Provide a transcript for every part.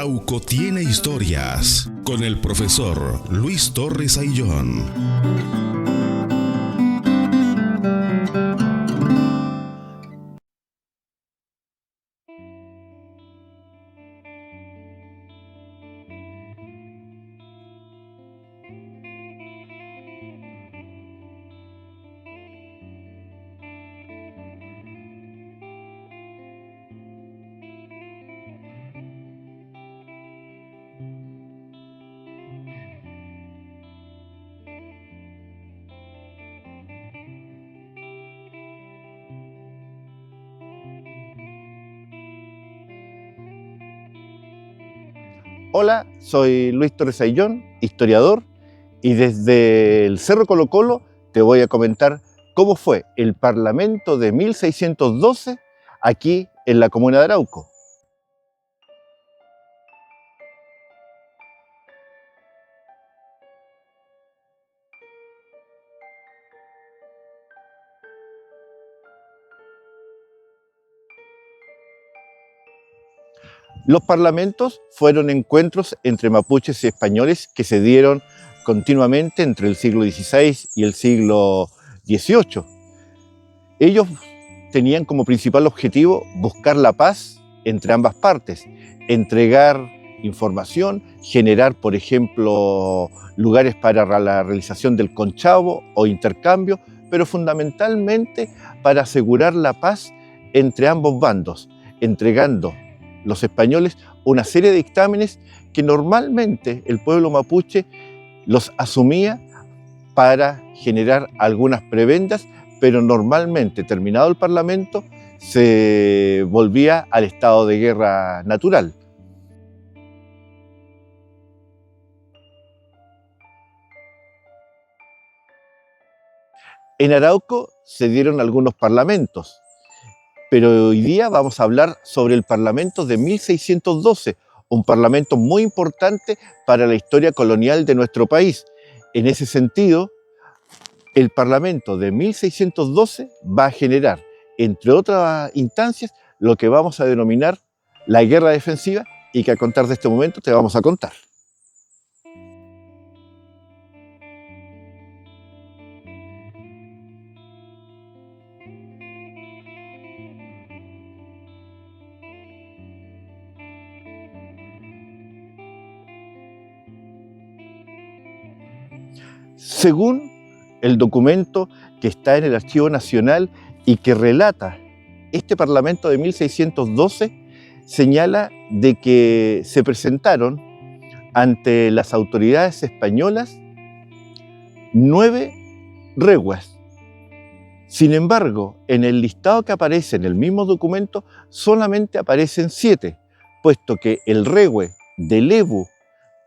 Arauco tiene historias, con el profesor Luis Torres Ayllón. Hola, soy Luis Torres Ayllón, historiador, y desde el Cerro Colo Colo te voy a comentar cómo fue el Parlamento de 1612 aquí en la comuna de Arauco. Los parlamentos fueron encuentros entre mapuches y españoles que se dieron continuamente entre el siglo XVI y el siglo XVIII. Ellos tenían como principal objetivo buscar la paz entre ambas partes, entregar información, generar, por ejemplo, lugares para la realización del conchavo o intercambio, pero fundamentalmente para asegurar la paz entre ambos bandos, entregando los españoles una serie de dictámenes que normalmente el pueblo mapuche los asumía para generar algunas prebendas, pero normalmente, terminado el Parlamento, se volvía al estado de guerra natural. En Arauco se dieron algunos parlamentos, pero hoy día vamos a hablar sobre el Parlamento de 1612, un parlamento muy importante para la historia colonial de nuestro país. En ese sentido, el Parlamento de 1612 va a generar, entre otras instancias, lo que vamos a denominar la guerra defensiva y que a contar de este momento te vamos a contar. Según el documento que está en el Archivo Nacional y que relata este Parlamento de 1612, señala de que se presentaron ante las autoridades españolas 9 reguas. Sin embargo, en el listado que aparece en el mismo documento solamente aparecen 7, puesto que el regüe de Lebu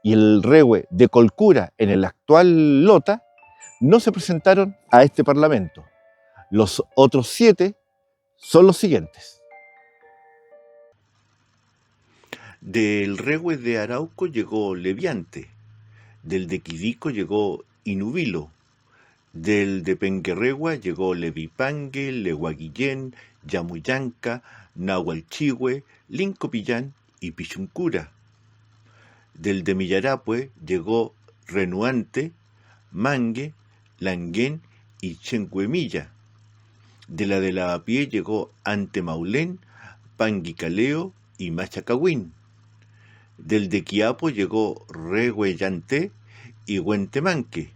y el regüe de Colcura en el actual Lota no se presentaron a este Parlamento. Los otros 7 son los siguientes. Del regüe de Arauco llegó Leviante, del de Quidico llegó Inubilo, del de Penguerregua llegó Levipangue, Leguaguillén, Yamuyanca, Nahualchihue, Lincopillán y Pichuncura. Del de Millarapue llegó Renuante, Mangue, Languén y Chencuemilla. De la Lavapié llegó Antemaulén, Panguicaleo y Machacahuín. Del de Quiapo llegó Rehuellanté y Huentemanque.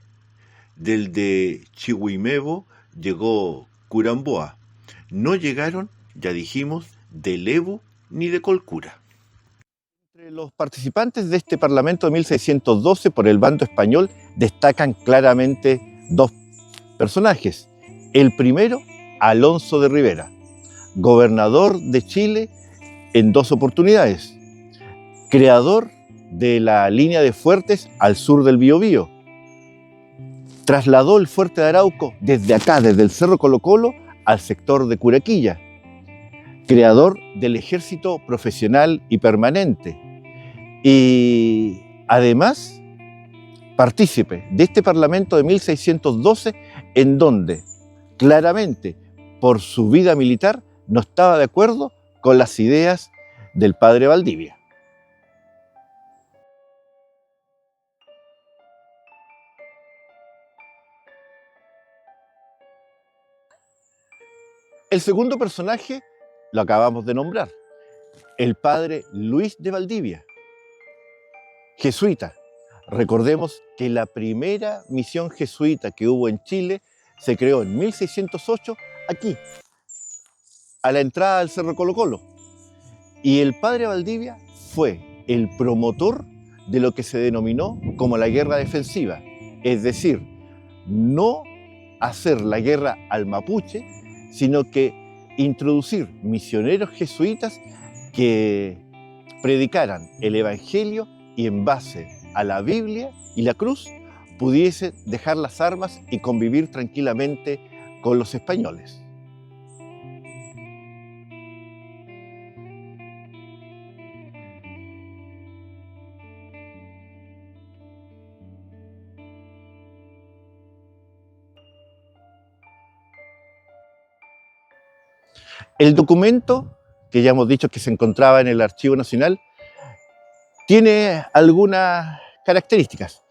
Del de Chihuimebo llegó Curamboa. No llegaron, ya dijimos, de Lebu ni de Colcura. Entre los participantes de este Parlamento de 1612 por el bando español destacan claramente 2 personajes. El primero, Alonso de Rivera, gobernador de Chile en 2 oportunidades, creador de la línea de fuertes al sur del Biobío. Trasladó el fuerte de Arauco desde acá, desde el Cerro Colo Colo, al sector de Curaquilla. Creador del ejército profesional y permanente. Y además, partícipe de este Parlamento de 1612, en donde claramente, por su vida militar, no estaba de acuerdo con las ideas del padre Valdivia. El segundo personaje lo acabamos de nombrar, el padre Luis de Valdivia, jesuita. Recordemos que la primera misión jesuita que hubo en Chile se creó en 1608 aquí, a la entrada del Cerro Colo Colo. Y el padre Valdivia fue el promotor de lo que se denominó como la guerra defensiva, es decir, no hacer la guerra al mapuche, sino que introducir misioneros jesuitas que predicaran el Evangelio y en base a la Biblia y la cruz pudiese dejar las armas y convivir tranquilamente con los españoles. El documento, que ya hemos dicho que se encontraba en el Archivo Nacional, tiene algunas características.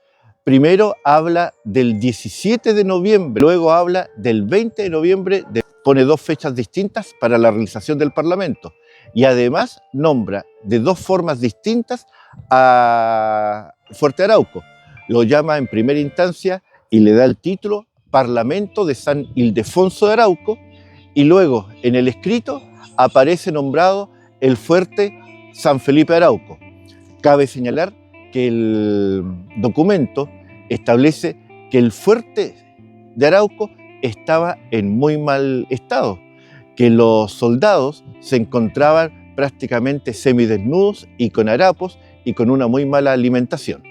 Primero habla del 17 de noviembre, luego habla del 20 de noviembre, pone dos fechas distintas para la realización del Parlamento y además nombra de dos formas distintas a Fuerte Arauco. Lo llama en primera instancia y le da el título Parlamento de San Ildefonso de Arauco, y luego en el escrito aparece nombrado el fuerte San Felipe de Arauco. Cabe señalar que el documento establece que el fuerte de Arauco estaba en muy mal estado, que los soldados se encontraban prácticamente semidesnudos y con harapos y con una muy mala alimentación.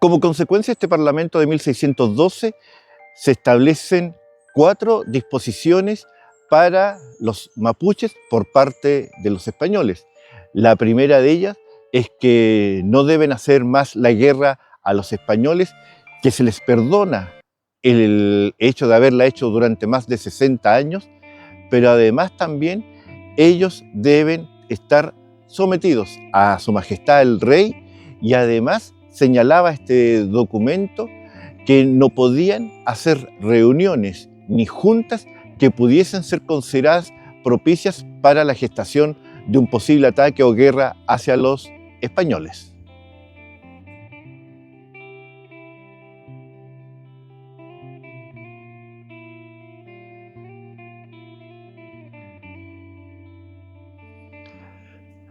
Como consecuencia de este Parlamento de 1612 se establecen 4 disposiciones para los mapuches por parte de los españoles. La primera de ellas es que no deben hacer más la guerra a los españoles, que se les perdona el hecho de haberla hecho durante más de 60 años, pero además también ellos deben estar sometidos a Su Majestad el Rey, y además señalaba este documento que no podían hacer reuniones ni juntas que pudiesen ser consideradas propicias para la gestación de un posible ataque o guerra hacia los españoles.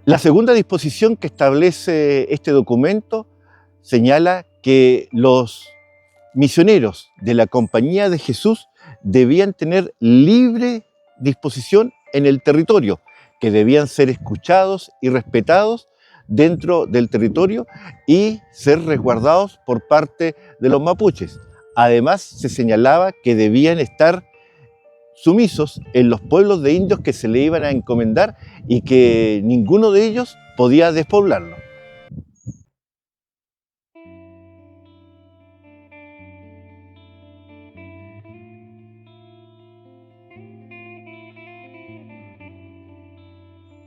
La segunda disposición que establece este documento señala que los misioneros de la Compañía de Jesús debían tener libre disposición en el territorio, que debían ser escuchados y respetados dentro del territorio y ser resguardados por parte de los mapuches. Además, se señalaba que debían estar sumisos en los pueblos de indios que se le iban a encomendar y que ninguno de ellos podía despoblarlo.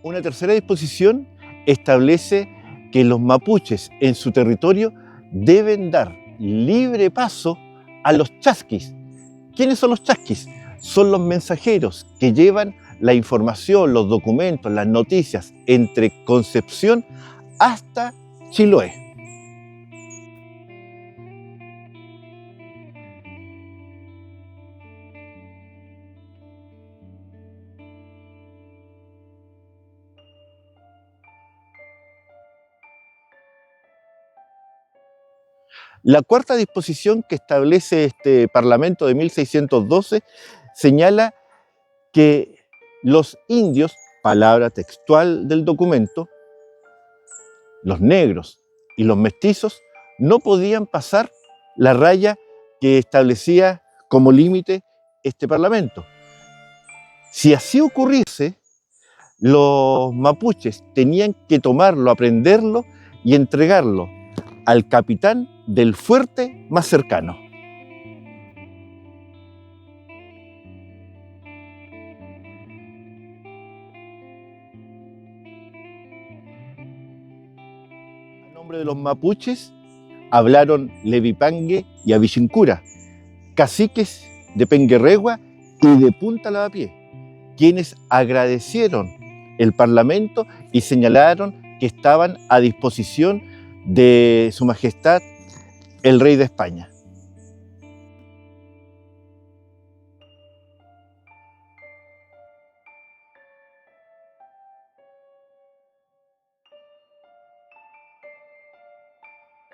Una tercera disposición establece que los mapuches en su territorio deben dar libre paso a los chasquis. ¿Quiénes son los chasquis? Son los mensajeros que llevan la información, los documentos, las noticias entre Concepción hasta Chiloé. La cuarta disposición que establece este Parlamento de 1612 señala que los indios, palabra textual del documento, los negros y los mestizos no podían pasar la raya que establecía como límite este Parlamento. Si así ocurriese, los mapuches tenían que tomarlo, aprenderlo y entregarlo al capitán del fuerte más cercano. A nombre de los mapuches hablaron Levipangue y Avichincura, caciques de Penguerregua y de Punta Lavapié, quienes agradecieron el Parlamento y señalaron que estaban a disposición de Su Majestad el Rey de España.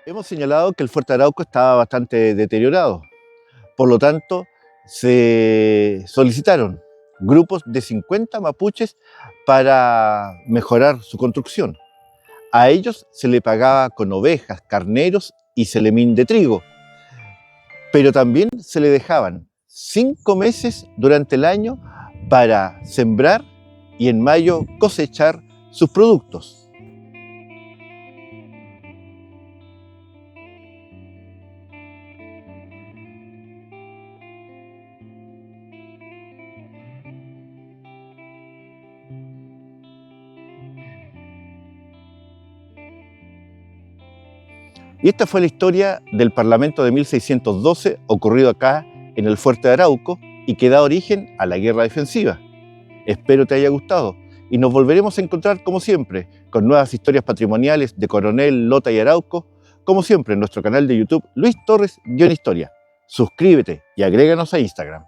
Hemos señalado que el Fuerte Arauco estaba bastante deteriorado. Por lo tanto, se solicitaron grupos de 50 mapuches para mejorar su construcción. A ellos se le pagaba con ovejas, carneros y selemín de trigo, pero también se le dejaban 5 meses durante el año para sembrar y en mayo cosechar sus productos. Y esta fue la historia del Parlamento de 1612, ocurrido acá en el Fuerte de Arauco y que da origen a la guerra defensiva. Espero te haya gustado y nos volveremos a encontrar como siempre con nuevas historias patrimoniales de Coronel, Lota y Arauco, como siempre en nuestro canal de YouTube Luis Torres-Historia. Suscríbete y agréganos a Instagram.